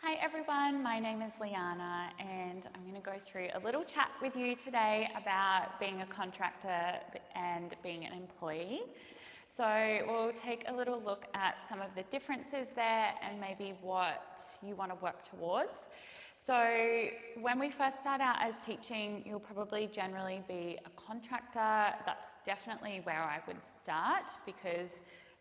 Hi everyone, my name is Liana and I'm going to go through a little chat with you today about being a contractor and being an employee. So we'll take a little look at some of the differences there and maybe what you want to work towards. So when we first start out as teaching, you'll probably generally be a contractor. That's definitely where I would start because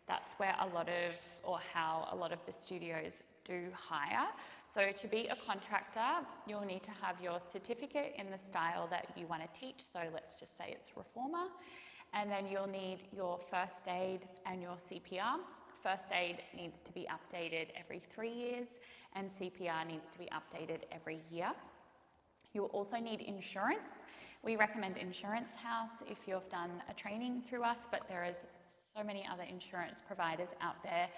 that's where how a lot of the studios do hire. So to be a contractor, you'll need to have your certificate in the style that you want to teach. So let's just say it's reformer. And then you'll need your first aid and your CPR. First aid needs to be updated every 3 years and CPR needs to be updated every year. You'll also need insurance. We recommend Insurance House if you've done a training through us, but there is so many other insurance providers out there.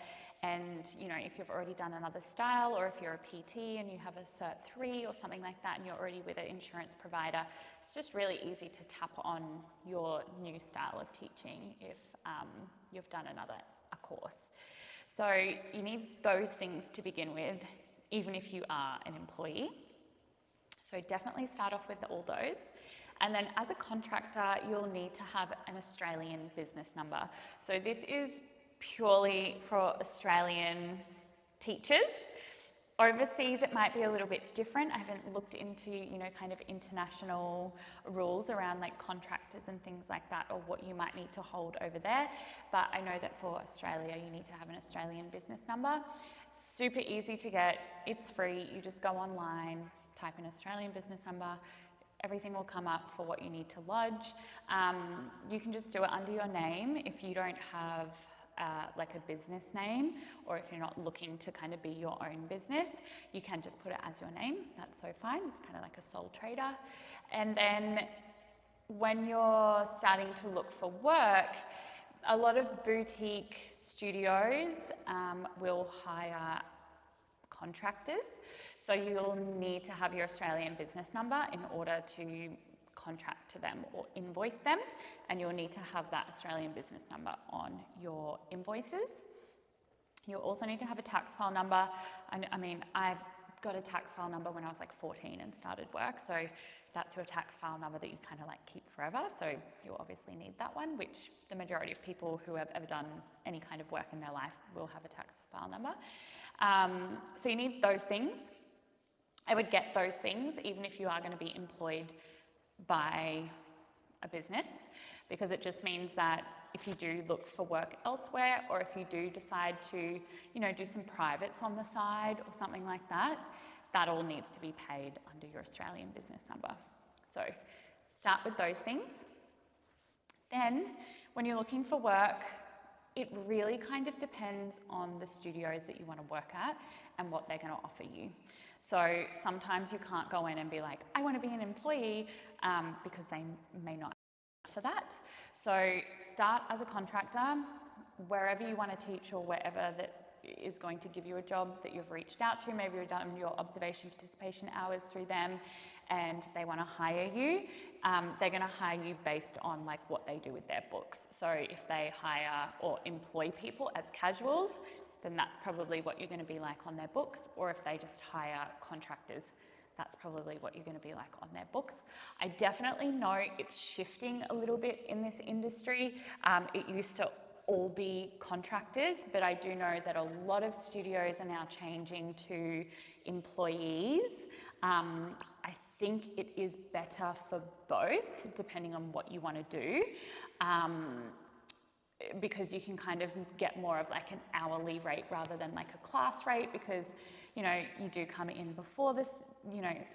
And if you've already done another style, or if you're a PT and you have a Cert 3 or something like that and you're already with an insurance provider, it's just really easy to tap on your new style of teaching if you've done a course. So you need those things to begin with, even if you are an employee. So definitely start off with all those. And then as a contractor, you'll need to have an Australian business number. So this is purely for Australian teachers. Overseas, it might be a little bit different. I haven't looked into, kind of international rules around like contractors and things like that, or what you might need to hold over there. But I know that for Australia, you need to have an Australian business number. Super easy to get. It's free. You just go online, type in Australian business number. Everything will come up for what you need to lodge. You can just do it under your name if you don't have like a business name, or if you're not looking to kind of be your own business, you can just put it as your name. That's so fine. It's kind of like a sole trader. And then when you're starting to look for work, a lot of boutique studios will hire contractors. So you'll need to have your Australian business number in order to contract to them or invoice them, and you'll need to have that Australian business number on your invoices. You'll also need to have a tax file number. I mean, I've got a tax file number when I was like 14 and started work, so that's your tax file number that you kind of like keep forever. So you'll obviously need that one, which the majority of people who have ever done any kind of work in their life will have a tax file number. So you need those things. I would get those things even if you are going to be employed by a business, because it just means that if you do look for work elsewhere, or if you do decide to, do some privates on the side or something like that, that all needs to be paid under your Australian business number. So start with those things. Then when you're looking for work, it really kind of depends on the studios that you want to work at and what they're going to offer you. So sometimes you can't go in and be like, I want to be an employee, because they may not offer that. So start as a contractor, wherever you want to teach or wherever that is going to give you a job that you've reached out to. Maybe you've done your observation participation hours through them and they want to hire you. They're going to hire you based on like what they do with their books. So if they hire or employ people as casuals, then that's probably what you're going to be like on their books. Or if they just hire contractors, that's probably what you're going to be like on their books. I definitely know it's shifting a little bit in this industry. It used to all be contractors, but I do know that a lot of studios are now changing to employees. I think it is better for both, depending on what you want to do. Because you can kind of get more of like an hourly rate rather than like a class rate, because you do come in before this,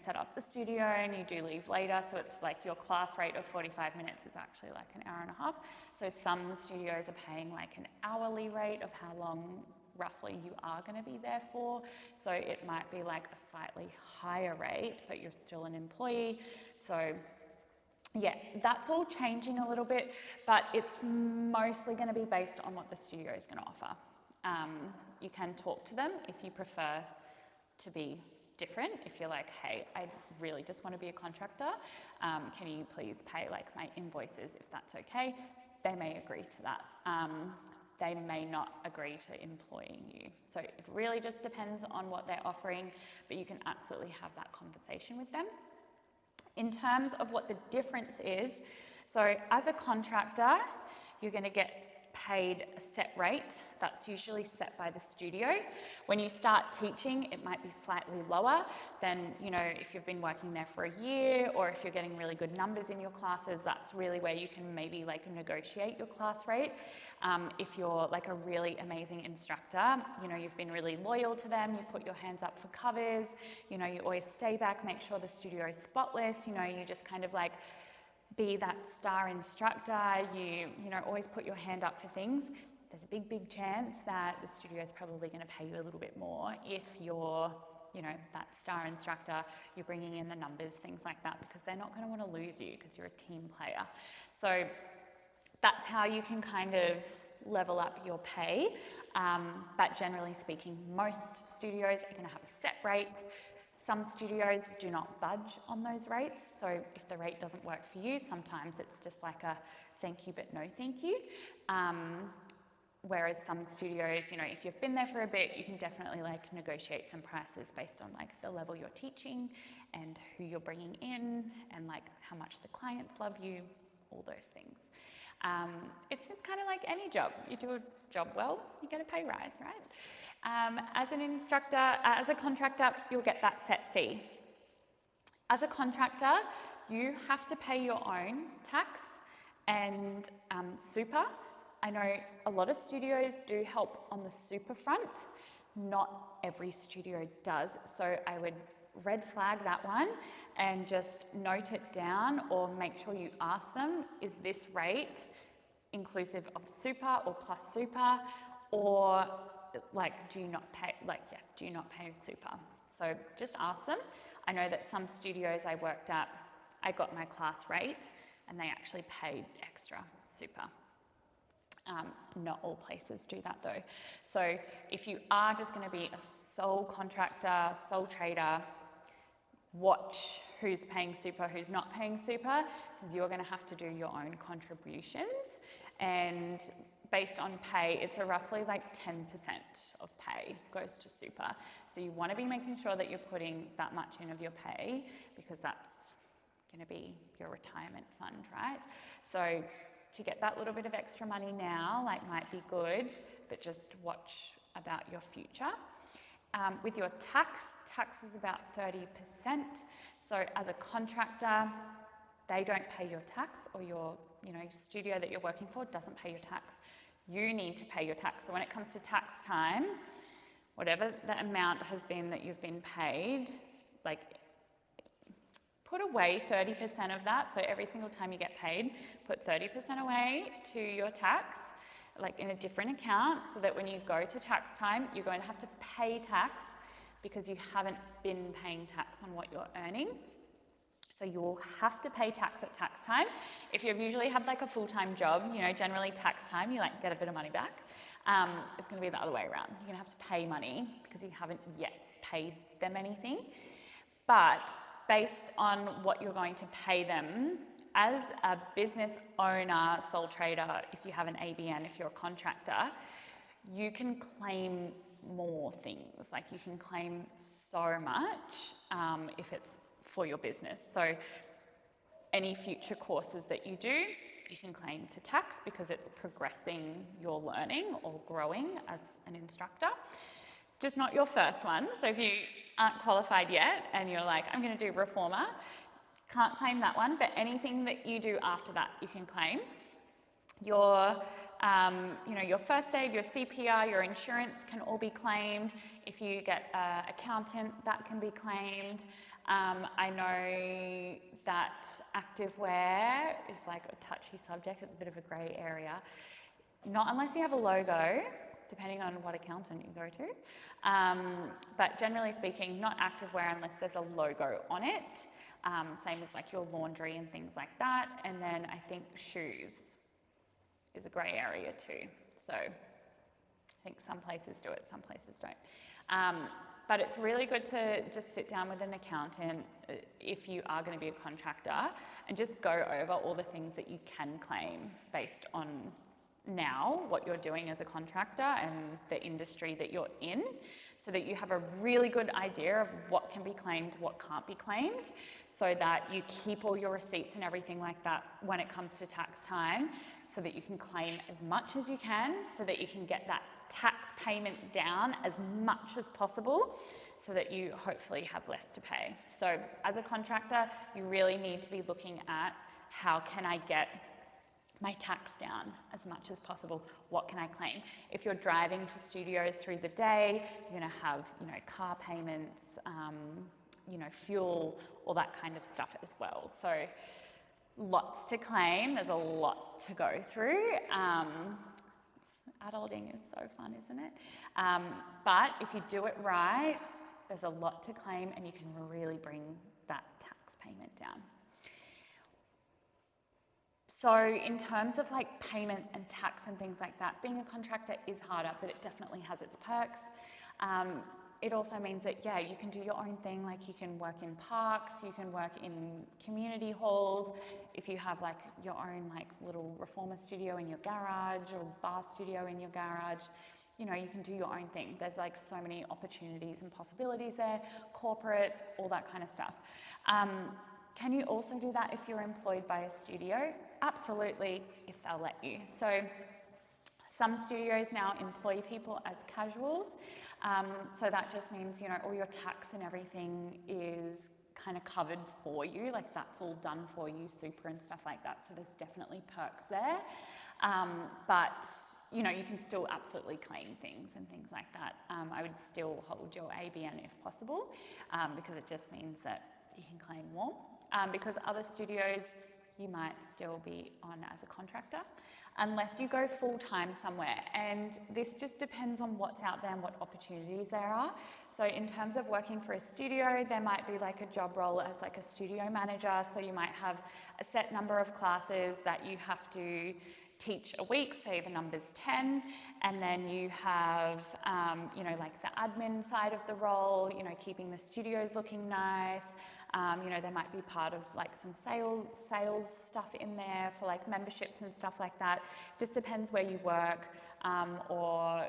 set up the studio, and you do leave later, so it's like your class rate of 45 minutes is actually like an hour and a half. So some studios are paying like an hourly rate of how long roughly you are going to be there for, so it might be like a slightly higher rate, but you're still an employee. So yeah, that's all changing a little bit, but it's mostly going to be based on what the studio is going to offer. You can talk to them if you prefer to be different. If you're like, hey, I really just want to be a contractor, can you please pay like my invoices if that's okay? They may agree to that. they may not agree to employing you. So it really just depends on what they're offering, but you can absolutely have that conversation with them. In terms of what the difference is, so as a contractor, you're going to get paid a set rate that's usually set by the studio. When you start teaching, it might be slightly lower than, you know, if you've been working there for a year, or if you're getting really good numbers in your classes, that's really where you can maybe like negotiate your class rate. If you're like a really amazing instructor, you know, you've been really loyal to them, you put your hands up for covers, you know, you always stay back, make sure the studio is spotless, you know, you just kind of like be that star instructor, you know, always put your hand up for things. There's a big chance that the studio is probably going to pay you a little bit more if you're, you know, that star instructor, you're bringing in the numbers, things like that, because they're not going to want to lose you because you're a team player. So that's how you can kind of level up your pay. But generally speaking, most studios are going to have a set rate. Some studios do not budge on those rates. So if the rate doesn't work for you, sometimes it's just like a thank you, but no thank you. Whereas some studios, you know, if you've been there for a bit, you can definitely like negotiate some prices based on like the level you're teaching and who you're bringing in and like how much the clients love you, all those things. It's just kind of like any job. You do a job well, you get a pay rise, right? As an instructor, as a contractor, you'll get that set fee. As a contractor, you have to pay your own tax and super. I know a lot of studios do help on the super front. Not every studio does, so I would red flag that one and just note it down, or make sure you ask them, is this rate inclusive of super or plus super, or like do you not pay, do you not pay super? So just ask them. I know that some studios I worked at, I got my class rate and they actually paid extra super. Not all places do that though. So if you are just going to be a sole contractor, sole trader, watch who's paying super, who's not paying super, because you're going to have to do your own contributions. And based on pay, it's a roughly like 10% of pay goes to super. So you want to be making sure that you're putting that much in of your pay, because that's going to be your retirement fund, right? So to get that little bit of extra money now, like, might be good, but just watch about your future. With your tax is about 30%. So as a contractor, they don't pay your tax, or your studio that you're working for doesn't pay your tax. You need to pay your tax. So when it comes to tax time, whatever the amount has been that you've been paid, like, put away 30% of that. So every single time you get paid, put 30% away to your tax, like in a different account, so that when you go to tax time, you're going to have to pay tax because you haven't been paying tax on what you're earning. So you will have to pay tax at tax time. If you've usually had like a full-time job, generally tax time, you like get a bit of money back. It's going to be the other way around. You're going to have to pay money because you haven't yet paid them anything. But based on what you're going to pay them, as a business owner, sole trader, if you have an ABN, if you're a contractor, you can claim more things. Like, you can claim so much if it's for your business. So any future courses that you do, you can claim to tax because it's progressing your learning or growing as an instructor. Just not your first one. So if you aren't qualified yet and you're like, I'm going to do reformer, can't claim that one, but anything that you do after that, you can claim. Your first aid, your CPR, your insurance can all be claimed. If you get an accountant, that can be claimed. I know that activewear is like a touchy subject. It's a bit of a grey area. Not unless you have a logo, depending on what accountant you go to. But generally speaking, not activewear unless there's a logo on it. Same as like your laundry and things like that. And then I think shoes is a grey area too. So I think some places do it, some places don't. But it's really good to just sit down with an accountant if you are going to be a contractor and just go over all the things that you can claim based on now what you're doing as a contractor and the industry that you're in, so that you have a really good idea of what can be claimed, what can't be claimed, so that you keep all your receipts and everything like that when it comes to tax time, so that you can claim as much as you can, so that you can get that tax payment down as much as possible, so that you hopefully have less to pay. So as a contractor, you really need to be looking at, how can I get my tax down as much as possible? What can I claim? If you're driving to studios through the day, you're going to have, car payments, fuel, all that kind of stuff as well. So lots to claim. There's a lot to go through. Adulting is so fun, isn't it? But if you do it right, there's a lot to claim, and you can really bring that tax payment down. So in terms of like payment and tax and things like that, being a contractor is harder, but it definitely has its perks. It also means that, you can do your own thing. Like, you can work in parks, you can work in community halls. If you have like your own like little reformer studio in your garage, or bar studio in your garage, you can do your own thing. There's like so many opportunities and possibilities there, corporate, all that kind of stuff. Can you also do that if you're employed by a studio? Absolutely, if they'll let you. So some studios now employ people as casuals. So that just means, all your tax and everything is kind of covered for you. Like, that's all done for you, super and stuff like that. So there's definitely perks there. But you can still absolutely claim things and things like that. I would still hold your ABN if possible, because it just means that you can claim more. Because other studios, you might still be on as a contractor, unless you go full-time somewhere. And this just depends on what's out there and what opportunities there are. So in terms of working for a studio, there might be like a job role as like a studio manager. So you might have a set number of classes that you have to teach a week, say the number's 10, and then you have, like the admin side of the role, keeping the studios looking nice. There might be part of like some sales stuff in there for like memberships and stuff like that. Just depends where you work, or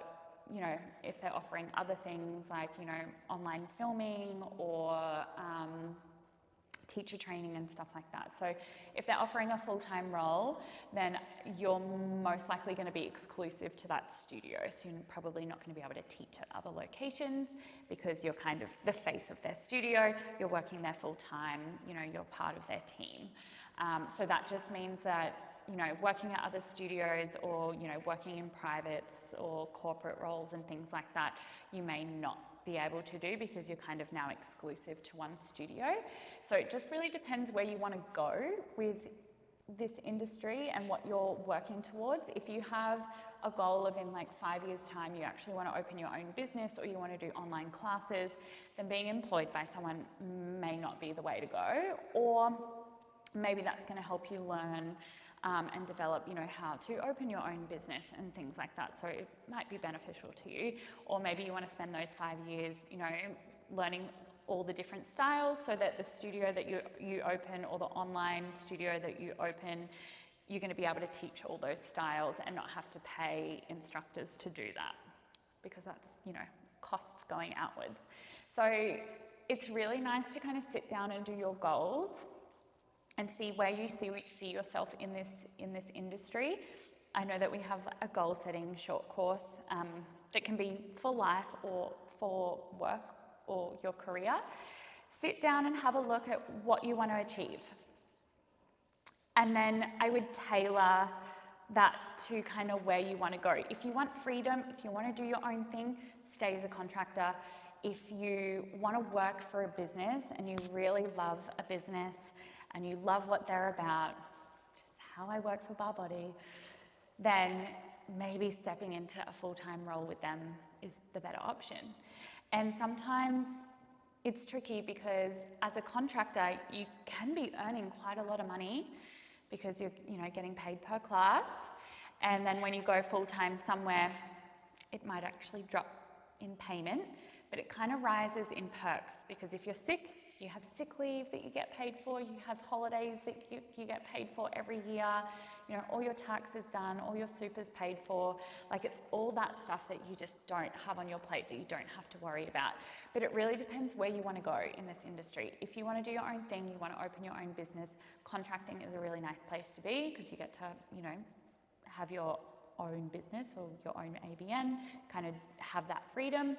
if they're offering other things like online filming or teacher training and stuff like that. So if they're offering a full-time role, then you're most likely going to be exclusive to that studio. So you're probably not going to be able to teach at other locations, because you're kind of the face of their studio, you're working there full-time, you're part of their team. So that just means that, working at other studios, or, working in privates or corporate roles and things like that, you may not be able to do, because you're kind of now exclusive to one studio. So it just really depends where you want to go with this industry and what you're working towards. If you have a goal of, in like 5 years' time, you actually want to open your own business, or you want to do online classes, then being employed by someone may not be the way to go. Or maybe that's going to help you learn and develop, how to open your own business and things like that. So it might be beneficial to you. Or maybe you want to spend those 5 years, learning all the different styles, so that the studio that you open, or the online studio that you open, you're going to be able to teach all those styles and not have to pay instructors to do that, because that's, costs going outwards. So it's really nice to kind of sit down and do your goals and see where you see yourself in this industry. I know that we have a goal setting short course that can be for life or for work or your career. Sit down and have a look at what you want to achieve. And then I would tailor that to kind of where you want to go. If you want freedom, if you want to do your own thing, stay as a contractor. If you want to work for a business and you really love a business and you love what they're about, just how I work for Barre, then maybe stepping into a full-time role with them is the better option. And sometimes it's tricky, because as a contractor, you can be earning quite a lot of money, because you're getting paid per class. And then when you go full-time somewhere, it might actually drop in payment, but it kind of rises in perks, because if you're sick, you have sick leave that you get paid for, you have holidays that you get paid for every year, you know, all your taxes done, all your super's paid for. Like, it's all that stuff that you just don't have on your plate, that you don't have to worry about. But it really depends where you want to go in this industry. If you want to do your own thing, you want to open your own business, contracting is a really nice place to be, because you get to, you know, have your own business or your own ABN, kind of have that freedom.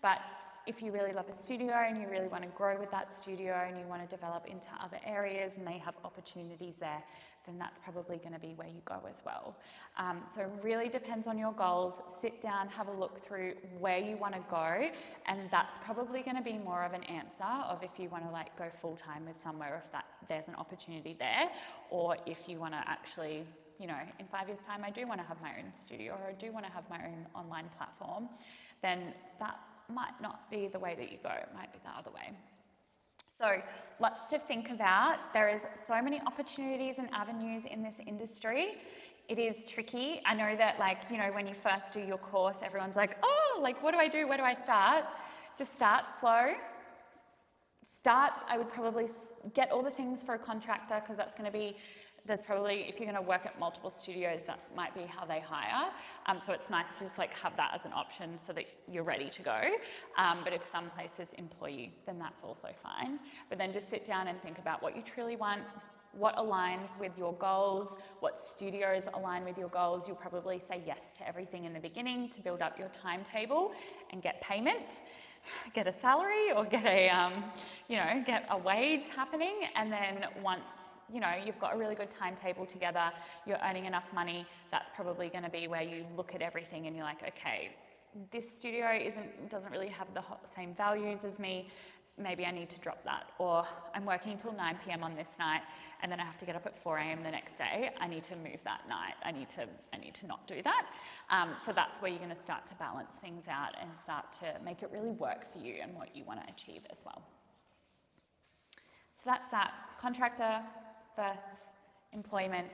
But if you really love a studio and you really want to grow with that studio and you want to develop into other areas and they have opportunities there, then that's probably going to be where you go as well. So it really depends on your goals. Sit down, have a look through where you want to go, and that's probably going to be more of an answer of if you want to like go full-time with somewhere, if that there's an opportunity there, or if you want to actually, you know, in 5 years' time I do want to have my own studio, or I do want to have my own online platform, then that might not be the way that you go, it might be the other way. So lots to think about. There is so many opportunities and avenues in this industry. It is tricky. I know that, like, you know, when you first do your course, everyone's like, oh, like, what do I do? Where do I start? Just start slow. I would probably get all the things for a contractor, because that's going to be, there's probably, if you're going to work at multiple studios, that might be how they hire. So it's nice to just like have that as an option so that you're ready to go. But if some places employ you, then that's also fine. But then just sit down and think about what you truly want, what aligns with your goals, what studios align with your goals. You'll probably say yes to everything in the beginning to build up your timetable and get payment, get a salary, or get a, you know, get a wage happening. And then once, you know, you've got a really good timetable together, you're earning enough money, that's probably going to be where you look at everything and you're like, okay, this studio doesn't really have the same values as me, maybe I need to drop that. Or I'm working till 9 p.m. on this night, and then I have to get up at 4 a.m. the next day, I need to move that night, I need to not do that. So that's where you're going to start to balance things out and start to make it really work for you and what you want to achieve as well. So that's that. Contractor versus employment.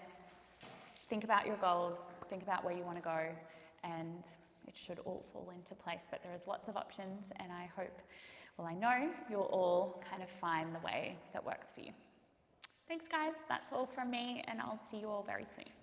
Think about your goals, think about where you want to go, and it should all fall into place. But there is lots of options, and I hope, well, I know you'll all kind of find the way that works for you. Thanks, guys. That's all from me, and I'll see you all very soon.